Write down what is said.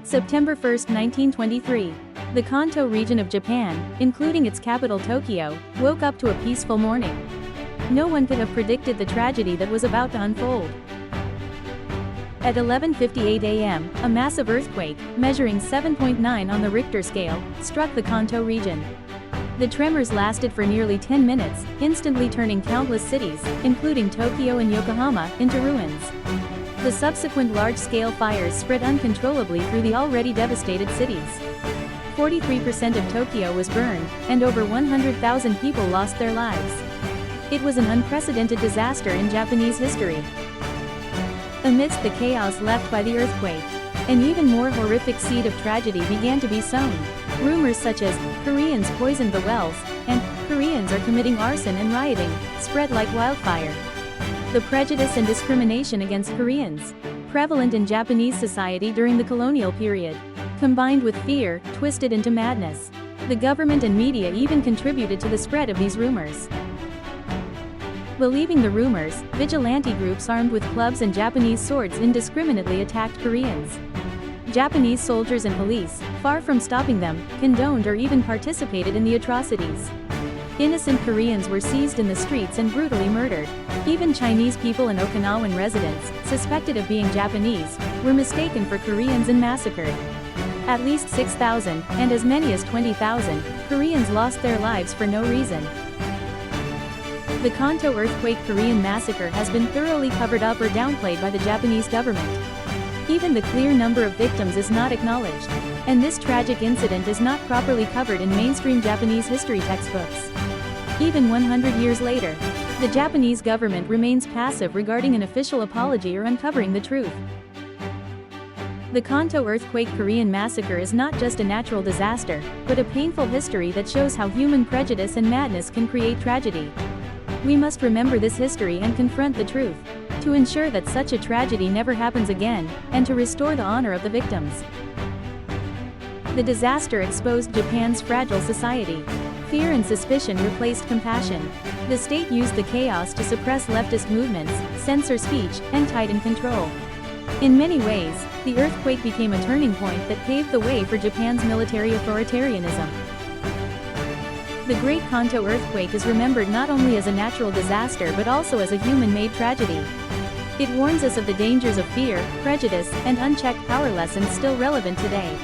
September 1, 1923. The Kanto region of Japan, including its capital Tokyo, woke up to a peaceful morning. No one could have predicted the tragedy that was about to unfold. At 11:58 a.m., a massive earthquake, measuring 7.9 on the Richter scale, struck the Kanto region. The tremors lasted for nearly 10 minutes, instantly turning countless cities, including Tokyo and Yokohama, into ruins. The subsequent large-scale fires spread uncontrollably through the already devastated cities. 43% of Tokyo was burned, and over 100,000 people lost their lives. It was an unprecedented disaster in Japanese history. Amidst the chaos left by the earthquake, an even more horrific seed of tragedy began to be sown. Rumors such as, "Koreans poisoned the wells," and "Koreans are committing arson and rioting," spread like wildfire. The prejudice and discrimination against Koreans, prevalent in Japanese society during the colonial period, combined with fear, twisted into madness. The government and media even contributed to the spread of these rumors. Believing the rumors, vigilante groups armed with clubs and Japanese swords indiscriminately attacked Koreans. Japanese soldiers and police, far from stopping them, condoned or even participated in the atrocities. Innocent Koreans were seized in the streets and brutally murdered. Even Chinese people and Okinawan residents, suspected of being Japanese, were mistaken for Koreans and massacred. At least 6,000, and as many as 20,000, Koreans lost their lives for no reason. The Kanto earthquake Korean massacre has been thoroughly covered up or downplayed by the Japanese government. Even the clear number of victims is not acknowledged, and this tragic incident is not properly covered in mainstream Japanese history textbooks. Even 100 years later, the Japanese government remains passive regarding an official apology or uncovering the truth. The Kanto earthquake Korean massacre is not just a natural disaster, but a painful history that shows how human prejudice and madness can create tragedy. We must remember this history and confront the truth, to ensure that such a tragedy never happens again, and to restore the honor of the victims. The disaster exposed Japan's fragile society. Fear and suspicion replaced compassion. The state used the chaos to suppress leftist movements, censor speech, and tighten control. In many ways, the earthquake became a turning point that paved the way for Japan's military authoritarianism. The Great Kanto earthquake is remembered not only as a natural disaster but also as a human-made tragedy. It warns us of the dangers of fear, prejudice, and unchecked power, lessons still relevant today.